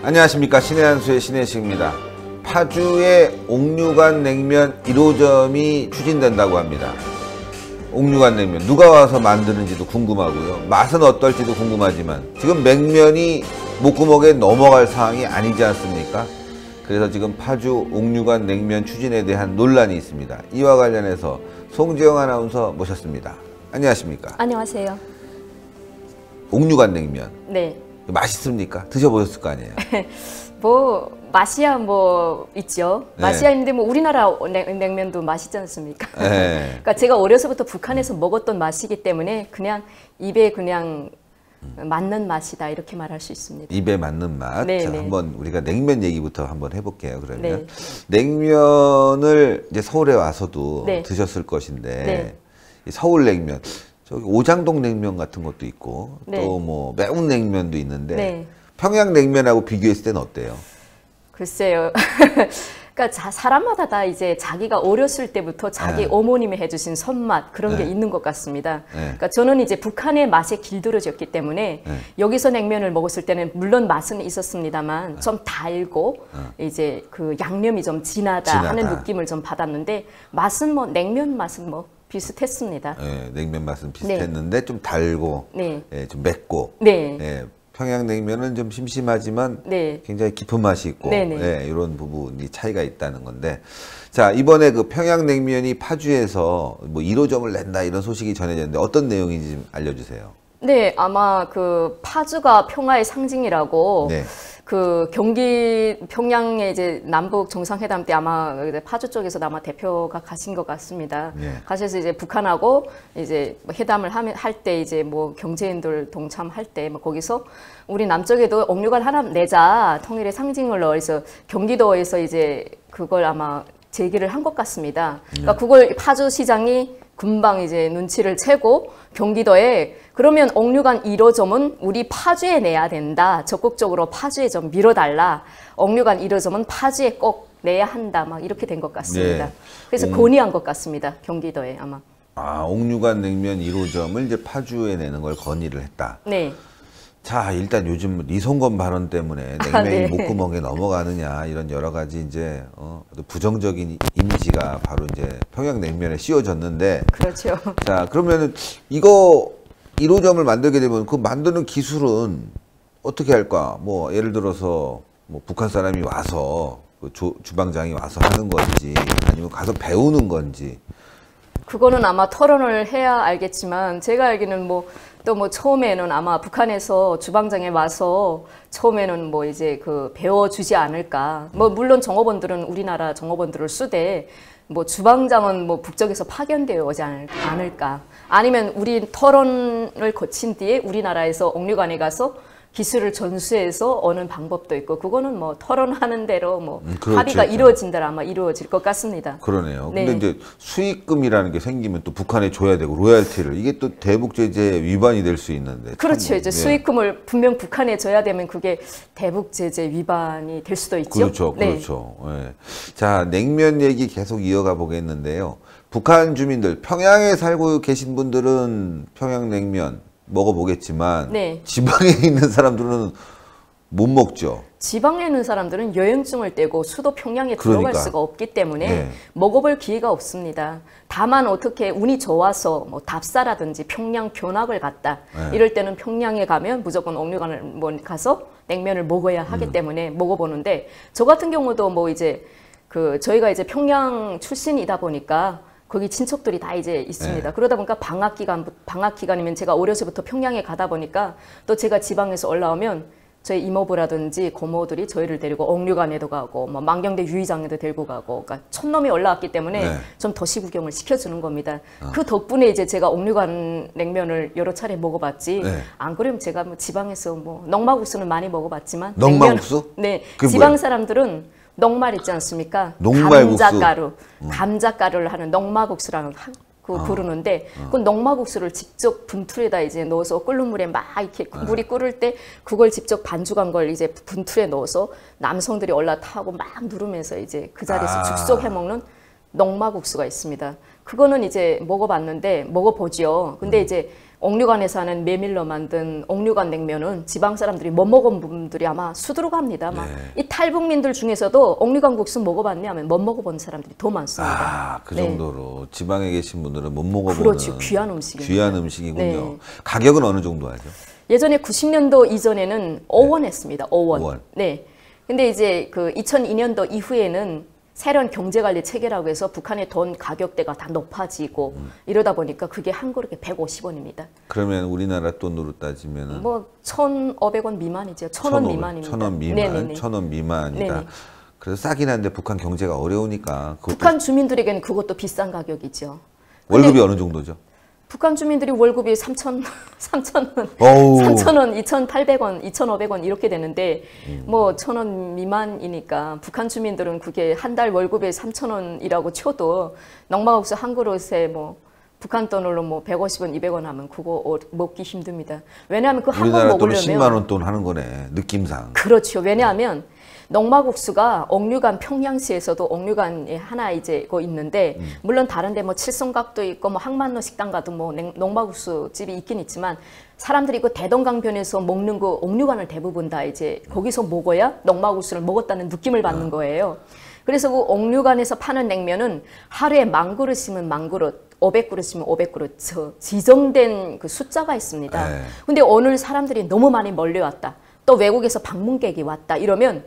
안녕하십니까. 신의 한수의 신혜식입니다. 파주의 옥류관 냉면 1호점이 추진된다고 합니다. 옥류관 냉면 누가 와서 만드는지도 궁금하고요. 맛은 어떨지도 궁금하지만 지금 냉면이 목구멍에 넘어갈 상황이 아니지 않습니까? 그래서 지금 파주 옥류관 냉면 추진에 대한 논란이 있습니다. 이와 관련해서 송지영 아나운서 모셨습니다. 안녕하십니까? 안녕하세요. 옥류관 냉면. 네. 맛있습니까? 드셔보셨을 거 아니에요? 뭐 맛이야 뭐 있죠. 맛이야 있는데 뭐 우리나라 냉면도 맛있지 않습니까? 네. 그러니까 제가 어려서부터 북한에서 먹었던 맛이기 때문에 그냥 입에 그냥 맞는 맛이다 이렇게 말할 수 있습니다. 입에 맞는 맛. 네, 자, 네. 한번 우리가 냉면 얘기부터 한번 해볼게요. 그러면 네. 냉면을 이제 서울에 와서도 네. 드셨을 것인데 네. 이 서울 냉면, 저기 오장동 냉면 같은 것도 있고 네. 또 뭐 매운 냉면도 있는데 네. 평양 냉면하고 비교했을 때는 어때요? 글쎄요. 그러니까 사람마다 다 이제 자기가 어렸을 때부터 자기 네. 어머님이 해주신 손맛 그런 게 네. 있는 것 같습니다. 네. 그러니까 저는 이제 북한의 맛에 길들여졌기 때문에 네. 여기서 냉면을 먹었을 때는 물론 맛은 있었습니다만 좀 달고 이제 그 양념이 좀 진하다 하는 느낌을 좀 받았는데 맛은 뭐 냉면 맛은 뭐 비슷했습니다. 네, 냉면 맛은 비슷했는데 좀 달고 네. 예, 좀 맵고 네. 예, 평양냉면은 좀 심심하지만 네. 굉장히 깊은 맛이 있고 네네. 예, 이런 부분이 차이가 있다는 건데, 자, 이번에 그 평양냉면이 파주에서 뭐 1호점을 낸다 이런 소식이 전해졌는데 어떤 내용인지 좀 알려주세요. 네, 아마 그 파주가 평화의 상징이라고 네. 그 경기 평양의 이제 남북 정상회담 때 아마 파주 쪽에서 아마 대표가 가신 것 같습니다. 네. 가셔서 이제 북한하고 이제 뭐 회담을 할 때 이제 뭐 경제인들 동참할 때 뭐 거기서 우리 남쪽에도 옥류관 하나 내자 통일의 상징으로 해서 경기도에서 이제 그걸 아마 제기를 한 것 같습니다. 그러니까 그걸 파주시장이 금방 이제 눈치를 채고 경기도에 그러면 옥류관 1호점은 우리 파주에 내야 된다. 적극적으로 파주에 좀 밀어달라. 옥류관 1호점은 파주에 꼭 내야 한다. 막 이렇게 된 것 같습니다. 네. 그래서 건의한 것 같습니다. 경기도에 아마. 아, 옥류관 냉면 1호점을 이제 파주에 내는 걸 건의를 했다. 네. 자, 일단 요즘 리송건 발언 때문에 냉면이 네. 목구멍에 넘어가느냐 이런 여러 가지 이제 부정적인 이미지가 바로 이제 평양냉면에 씌워졌는데, 그렇죠. 자, 그러면은 이거 1호점을 만들게 되면 그 만드는 기술은 어떻게 할까? 뭐 예를 들어서 뭐 북한 사람이 와서 그 주방장이 와서 하는 건지 아니면 가서 배우는 건지. 그거는 아마 토론을 해야 알겠지만 제가 알기는 뭐 또 뭐 처음에는 아마 북한에서 주방장에 와서 처음에는 뭐 이제 그 배워주지 않을까. 뭐 물론 종업원들은 우리나라 종업원들을 쓰되 뭐 주방장은 뭐 북쪽에서 파견되어 오지 않을까. 아니면 우리 토론을 거친 뒤에 우리나라에서 옥류관에 가서 기술을 전수해서 오는 방법도 있고 그거는 뭐 토론하는 대로 뭐 그렇죠. 합의가 이루어진 대로 아마 이루어질 것 같습니다. 그러네요. 네. 근데 이제 수익금이라는 게 생기면 또 북한에 줘야 되고 로얄티를, 이게 또 대북 제재 위반이 될 수 있는데. 그렇죠. 참, 이제 예. 수익금을 분명 북한에 줘야 되면 그게 대북 제재 위반이 될 수도 있죠. 그렇죠. 네. 그렇죠. 예. 자, 냉면 얘기 계속 이어가 보겠는데요. 북한 주민들, 평양에 살고 계신 분들은 평양냉면 먹어보겠지만 네. 지방에 있는 사람들은 못 먹죠. 지방에 있는 사람들은 여행증을 떼고 수도 평양에 들어갈 그러니까. 수가 없기 때문에 네. 먹어볼 기회가 없습니다. 다만 어떻게 운이 좋아서 뭐 답사라든지 평양 견학을 갔다. 네. 이럴 때는 평양에 가면 무조건 옥류관을 뭐 가서 냉면을 먹어야 하기 때문에 먹어보는데 저 같은 경우도 뭐 이제 그 저희가 이제 평양 출신이다 보니까 거기 친척들이 다 이제 있습니다. 네. 그러다 보니까 방학 기간이면 제가 어려서부터 평양에 가다 보니까 또 제가 지방에서 올라오면 저희 이모부라든지 고모들이 저희를 데리고 옥류관에도 가고 뭐 만경대 유의장에도 데리고 가고 그러니까 촌놈이 올라왔기 때문에 네. 좀 도시 구경을 시켜주는 겁니다. 그 덕분에 이제 제가 옥류관 냉면을 여러 차례 먹어봤지. 네. 안 그러면 제가 뭐 지방에서 뭐 냉마국수는 많이 먹어봤지만 냉마국수? 네, 그게 지방 뭐예요? 사람들은 녹말 있지 않습니까? 녹말국수. 감자가루를 하는 녹마국수라는 부르는데 그 녹마국수를 직접 분틀에다 이제 넣어서 끓는 물에 막 이렇게 물이 끓을 때 그걸 직접 반죽한 걸 이제 분틀에 넣어서 남성들이 올라타고 막 누르면서 이제 그 자리에서 즉석 해먹는 녹마국수가 있습니다. 그거는 이제 먹어보죠. 근데 이제 옥류관에서 하는 메밀로 만든 옥류관 냉면은 지방 사람들이 못 먹은 분들이 아마 수두룩합니다. 이 탈북민들 중에서도 옥류관 국수 먹어봤냐 하면 못 먹어본 사람들이 더 많습니다. 그 정도로 지방에 계신 분들은 못 먹어보는 그렇죠. 귀한 음식입니다. 귀한 음식이군요. 가격은 어느 정도 하죠? 예전에 90년도 이전에는 5원 했습니다. 5원. 네. 근데 이제 그 2002년도 이후에는 새로운 경제관리 체계라고 해서 북한의 돈 가격대가 다 높아지고 이러다 보니까 그게 한 그릇에 150원입니다. 그러면 우리나라 돈으로 따지면은 뭐 1,500원 미만이죠. 1,000원 미만입니다. 1,000원 미만, 1,000원 미만이다. 네네. 그래서 싸긴 한데 북한 경제가 어려우니까 북한 주민들에게는 그것도 비싼 가격이죠. 월급이 어느 정도죠? 북한 주민들이 월급이 3,000원, 2,800원, 2,500원 이렇게 되는데 뭐 1,000원 미만이니까 북한 주민들은 그게 한 달 월급에 3,000원이라고 쳐도 녹마국수 한 그릇에 뭐 북한 돈으로 뭐 150원, 200원 하면 그거 먹기 힘듭니다. 왜냐하면 그 한 번 먹으려면 우리나라 돈은 10만 원 돈 하는 거네, 느낌상. 그렇죠. 왜냐하면 녹마국수가 옥류관 평양시에서도 옥류관에 하나 이제 있는데 물론 다른데 뭐 칠성각도 있고 뭐 항만로 식당 가도 뭐 녹마국수 집이 있긴 있지만 사람들이 그 대동강변에서 먹는 그 옥류관을 대부분 다 이제 거기서 먹어야 녹마국수를 먹었다는 느낌을 받는 거예요. 그래서 그 옥류관에서 파는 냉면은 하루에 10,000그릇이면 10,000그릇, 500그릇이면 500그릇 지정된 그 숫자가 있습니다. 근데 오늘 사람들이 너무 많이 몰려왔다. 또 외국에서 방문객이 왔다. 이러면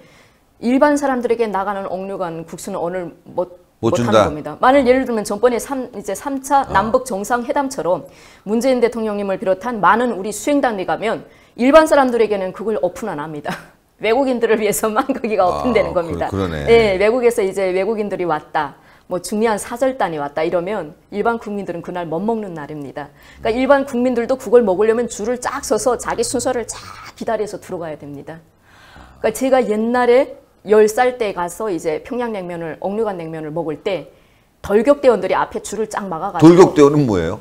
일반 사람들에게 나가는 옥류관 국수는 오늘 못 하는 겁니다. 만일 예를 들면 전번에 이제 3차 남북 정상회담처럼 문재인 대통령님을 비롯한 많은 우리 수행단이 가면 일반 사람들에게는 그걸 오픈 안 합니다. 외국인들을 위해서만 거기가 오픈되는 겁니다. 그러네. 네, 외국에서 이제 외국인들이 왔다. 뭐 중요한 사절단이 왔다 이러면 일반 국민들은 그날 못 먹는 날입니다. 그러니까 일반 국민들도 그걸 먹으려면 줄을 쫙 서서 자기 순서를 쫙 기다려서 들어가야 됩니다. 그러니까 제가 옛날에 10살 때 가서 이제 평양냉면을, 옥류관 냉면을 먹을 때 덜격대원들이 앞에 줄을 쫙 막아가지고. 돌격대원은 뭐예요?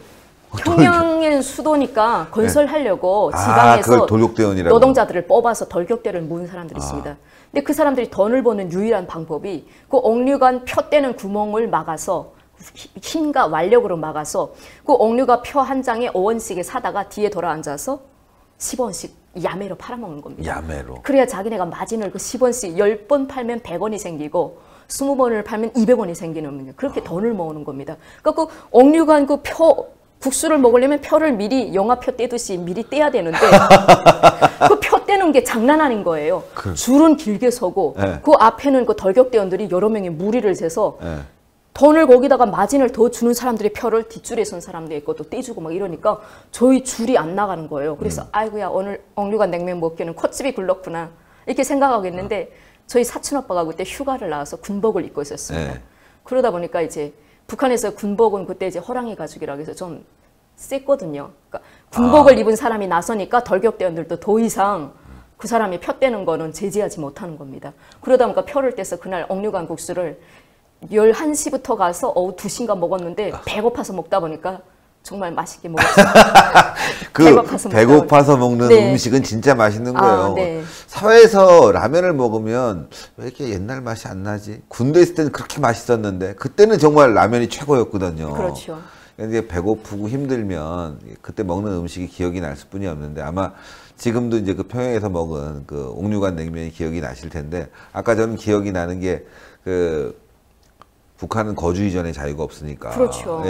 평양의 수도니까 건설하려고 지방에서 노동자들을 뽑아서 덜격대를 모은 사람들이 있습니다. 근데 그 사람들이 돈을 버는 유일한 방법이 그 옥류관 표 떼는 구멍을 막아서 힘과 완력으로 막아서 그 옥류관 표 한 장에 5원씩에 사다가 뒤에 돌아 앉아서 10원씩 야매로 팔아먹는 겁니다. 야매로. 그래야 자기네가 마진을 그 10원씩 10번 팔면 100원이 생기고 20번을 팔면 200원이 생기는 거예요. 그렇게 돈을 모으는 겁니다. 그러니까 그 옥류관 그 표 국수를 먹으려면 표를 미리 영화표 떼듯이 미리 떼야 되는데 그 표 떼는 게 장난 아닌 거예요. 줄은 길게 서고 그 앞에는 그 덜격대원들이 여러 명이 무리를 재서 돈을 거기다가 마진을 더 주는 사람들의 표를 뒷줄에 선 사람들이 있고 또 떼주고 막 이러니까 저희 줄이 안 나가는 거예요. 그래서 아이고야 오늘 옥류관 냉면 먹기는 콧집이 굴렀구나 이렇게 생각하고 있는데 저희 사촌 오빠가 그때 휴가를 나와서 군복을 입고 있었습니다. 그러다 보니까 이제 북한에서 군복은 그때 이제 호랑이 가죽이라고 해서 좀 셌거든요. 그러니까 군복을 입은 사람이 나서니까 덜격대원들도 더 이상 그 사람이 표 떼는 거는 제지하지 못하는 겁니다. 그러다 보니까 표를 떼서 그날 옥류관 국수를 11시부터 가서 오후 2시인가 먹었는데 배고파서 먹다 보니까 정말 맛있게 먹었어요. 배고파서 먹는 음식은 진짜 맛있는 거예요. 사회에서 라면을 먹으면 왜 이렇게 옛날 맛이 안 나지? 군대 있을 때는 그렇게 맛있었는데 그때는 정말 라면이 최고였거든요. 그렇죠. 근데 배고프고 힘들면 그때 먹는 음식이 기억이 날 뿐이 없는데 아마 지금도 이제 그 평양에서 먹은 그 옥류관 냉면이 기억이 나실 텐데 아까 저는 기억이 나는 게 북한은 거주 이전에 자유가 없으니까 그렇죠.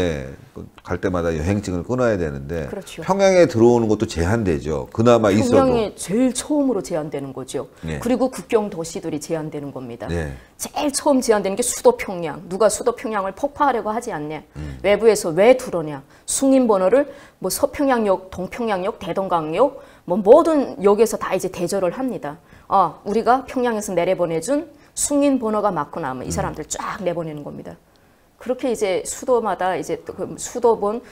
갈 때마다 여행증을 끊어야 되는데 그렇죠. 평양에 들어오는 것도 제한되죠. 그나마 있어도. 평양이 제일 처음으로 제한되는 거죠. 그리고 국경 도시들이 제한되는 겁니다. 제일 처음 제한되는 게 수도 평양. 누가 수도 평양을 폭파하려고 하지 않냐. 외부에서 왜 들어오냐. 승인번호를 뭐 서평양역, 동평양역, 대동강역 뭐 모든 역에서 다 이제 대절을 합니다. 우리가 평양에서 내려보내준 승인 번호가 맞고 나면 이 사람들 쫙 내보내는 겁니다. 그렇게 이제 수도마다 이제 그 수도권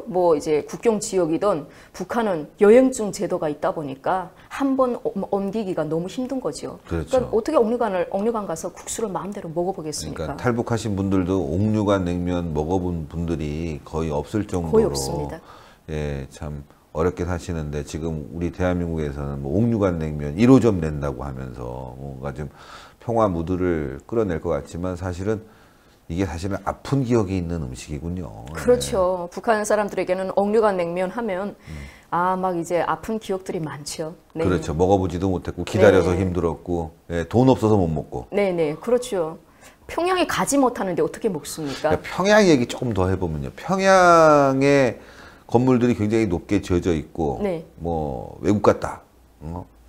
뭐 이제 국경 지역이든 북한은 여행증 제도가 있다 보니까 한 번 옮기기가 너무 힘든 거죠. 그렇죠. 그러니까 어떻게 옥류관 가서 국수를 마음대로 먹어보겠습니까? 그러니까 탈북하신 분들도 옥류관 냉면 먹어본 분들이 거의 없을 정도로 거의 없습니다. 예, 참 어렵게 사시는데 지금 우리 대한민국에서는 뭐 옥류관 냉면 1호점 낸다고 하면서 뭔가 좀 평화 무드를 끌어낼 것 같지만 이게 사실은 아픈 기억이 있는 음식이군요. 그렇죠. 네. 북한 사람들에게는 옥류관 냉면 하면 막 이제 아픈 기억들이 많죠. 네. 그렇죠. 먹어보지도 못했고 기다려서 네. 힘들었고 예, 돈 없어서 못 먹고. 네네 그렇죠. 평양에 가지 못하는데 어떻게 먹습니까? 그러니까 평양 얘기 조금 더 해보면요. 평양의 건물들이 굉장히 높게 지어져 있고 네. 뭐 외국 같다.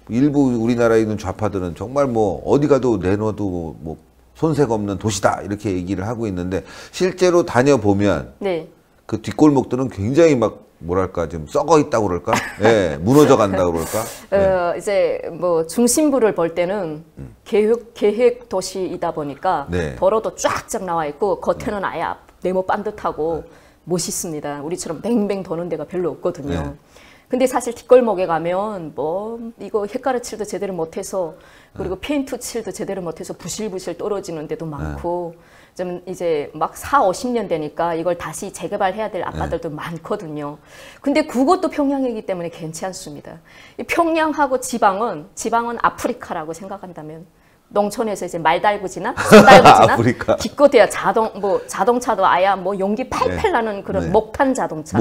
일부 우리나라에 있는 좌파들은 정말 뭐 어디 가도 내놔도 뭐 손색 없는 도시다 이렇게 얘기를 하고 있는데 실제로 다녀보면 네. 그 뒷골목들은 굉장히 막 뭐랄까 좀 썩어 있다고 그럴까? 예, 무너져 간다고 그럴까? 네. 이제 뭐 중심부를 볼 때는 계획 도시이다 보니까 네. 도로도 쫙쫙 나와 있고 겉에는 아예 네모 반듯하고 멋있습니다. 우리처럼 뱅뱅 도는 데가 별로 없거든요. 네. 근데 사실 뒷골목에 가면 뭐 이거 햇가루 칠도 제대로 못해서 그리고 페인트 칠도 제대로 못해서 부실부실 떨어지는 데도 많고 좀 이제 막 4, 50년 되니까 이걸 다시 재개발해야 될 아파트들도 많거든요. 근데 그것도 평양이기 때문에 괜찮습니다. 이 평양하고 지방은 아프리카라고 생각한다면 농촌에서 이제 말달구지나 소달구지나 기껏해야 자동차도 아야 뭐 용기 팔팔 나는 그런 목탄 자동차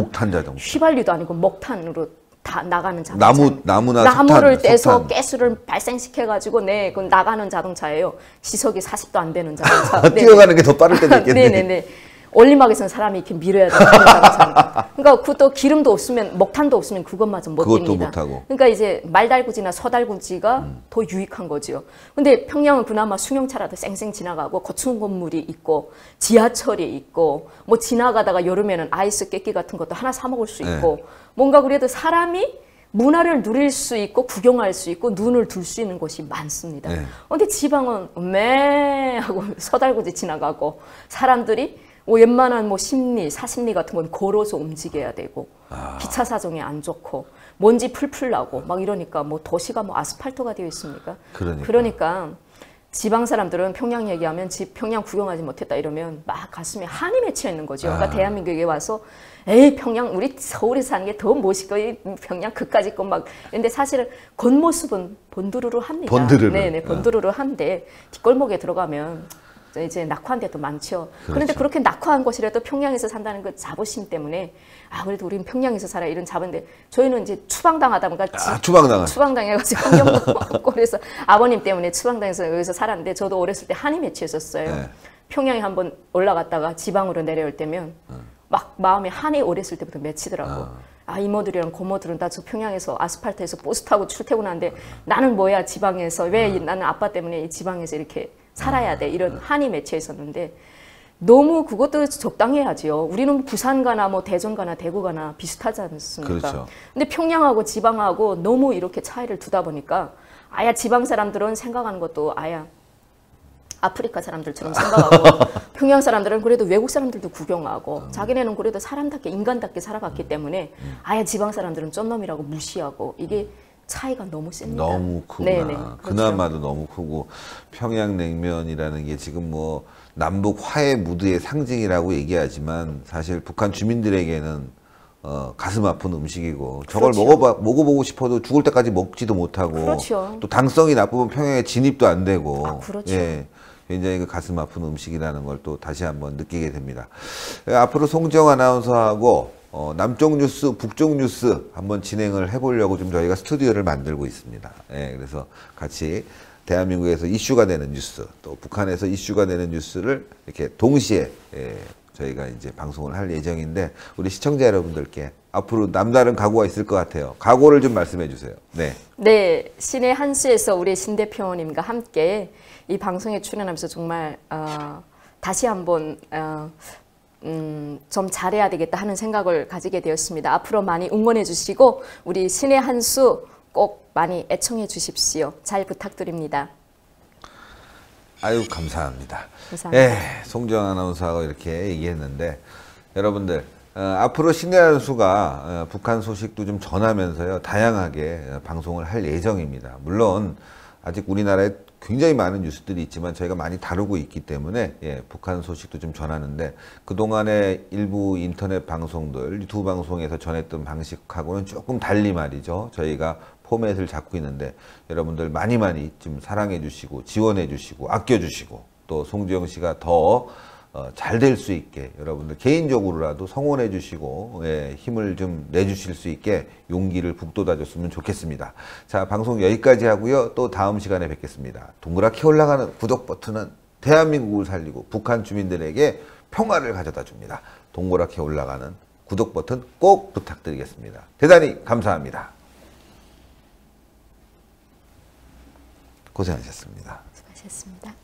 휘발유도 아니고 목탄으로 다 나가는 자동차 나무를 떼서 가스를 발생시켜 가지고 그 나가는 자동차예요. 시속이 40도 안 되는 자동차. 뛰어가는 게 더 빠를 때도 있겠네. 네네네. 올림막에서는 사람이 이렇게 밀어야 되는 자동차. 그러니까 그것도 기름도 없으면 목탄도 없으면 그것마저 못 됩니다. 그러니까 이제 말달구지나 소달구지가 더 유익한 거죠. 근데 평양은 그나마 승용차라도 쌩쌩 지나가고 고층 건물이 있고 지하철이 있고 뭐 지나가다가 여름에는 아이스 깨끼 같은 것도 하나 사 먹을 수 있고 뭔가 그래도 사람이 문화를 누릴 수 있고 구경할 수 있고 눈을 둘 수 있는 곳이 많습니다. 근데 지방은 매 하고 소달구지 지나가고 사람들이 웬만한 뭐 심리, 사심리 같은 건 걸어서 움직여야 되고 기차 사정이 안 좋고 먼지 풀풀 나고 막 이러니까 뭐 도시가 뭐 아스팔트가 되어 있습니까? 그러니까 지방 사람들은 평양 얘기하면 평양 구경하지 못했다 이러면 막 가슴에 한이 맺혀 있는 거죠. 그러니까 대한민국에 와서 에이 평양 우리 서울에 사는 게 더 멋있고 평양 그까짓 거 막 근데 사실은 겉모습은 번두루루 합니다. 네네 번두루루 한데 뒷골목에 들어가면 이제 낙후한 데도 많죠. 그런데 그렇게 낙후한 곳이라도 평양에서 산다는 그 자부심 때문에 그래도 우리는 평양에서 살아 이런 자부인데 저희는 이제 추방당하다 보니까 추방당해가지고 환경도 없고 그래서 아버님 때문에 추방당해서 여기서 살았는데 저도 어렸을 때 한이 맺혀 있었어요. 평양에 한번 올라갔다가 지방으로 내려올 때면 막 마음에 한이 어렸을 때부터 맺히더라고. 이모들이랑 고모들은 다 저 평양에서 아스팔트에서 버스 타고 출퇴근하는데 나는 뭐야 지방에서 왜 나는 아빠 때문에 이 지방에서 이렇게 살아야 돼 이런 한이 맺혀 있었는데 너무 그것도 적당해야지요. 우리는 부산 가나 뭐 대전 가나 대구 가나 비슷하지 않습니까? 그렇죠. 근데 평양하고 지방하고 너무 이렇게 차이를 두다 보니까 지방 사람들은 생각하는 것도 아프리카 사람들처럼 생각하고 평양 사람들은 그래도 외국 사람들도 구경하고 자기네는 그래도 사람답게 인간답게 살아갔기 때문에 지방 사람들은 쩐놈이라고 무시하고 이게 차이가 너무 셉니다. 너무 크구나. 네네, 그나마도 너무 크고 평양냉면이라는 게 지금 뭐 남북 화해 무드의 상징이라고 얘기하지만 사실 북한 주민들에게는 가슴 아픈 음식이고 저걸 먹어보고 싶어도 죽을 때까지 먹지도 못하고 또 당성이 나쁘면 평양에 진입도 안 되고 굉장히 그 가슴 아픈 음식이라는 걸 또 다시 한번 느끼게 됩니다. 앞으로 송지영 아나운서하고 남쪽 뉴스, 북쪽 뉴스 한번 진행을 해보려고 좀 저희가 스튜디오를 만들고 있습니다. 그래서 같이 대한민국에서 이슈가 되는 뉴스, 또 북한에서 이슈가 되는 뉴스를 이렇게 동시에 저희가 이제 방송을 할 예정인데 우리 시청자 여러분들께 앞으로 남다른 각오가 있을 것 같아요. 각오를 좀 말씀해 주세요. 네, 신의 한수에서 우리 신 대표님과 함께 이 방송에 출연하면서 정말 다시 한번 좀 잘해야 되겠다 하는 생각을 가지게 되었습니다. 앞으로 많이 응원해 주시고 우리 신의 한수 꼭 많이 애청해 주십시오. 잘 부탁드립니다. 아유, 감사합니다. 감사합니다. 예, 송정 아나운서하고 이렇게 얘기했는데, 여러분들, 앞으로 신의 한 수가 북한 소식도 좀 전하면서요, 다양하게 방송을 할 예정입니다. 물론, 아직 우리나라에 굉장히 많은 뉴스들이 있지만 저희가 많이 다루고 있기 때문에 예, 북한 소식도 좀 전하는데 그동안의 일부 인터넷 방송들, 두 방송에서 전했던 방식하고는 조금 달리 말이죠. 저희가 포맷을 잡고 있는데 여러분들 많이 좀 사랑해 주시고 지원해 주시고 아껴 주시고 또 송지영 씨가 더 잘 될 수 있게 여러분들 개인적으로라도 성원해 주시고 예, 힘을 좀 내주실 수 있게 용기를 북돋아 줬으면 좋겠습니다. 자, 방송 여기까지 하고요. 또 다음 시간에 뵙겠습니다. 동그랗게 올라가는 구독 버튼은 대한민국을 살리고 북한 주민들에게 평화를 가져다 줍니다. 동그랗게 올라가는 구독 버튼 꼭 부탁드리겠습니다. 대단히 감사합니다. 고생하셨습니다. 수고하셨습니다.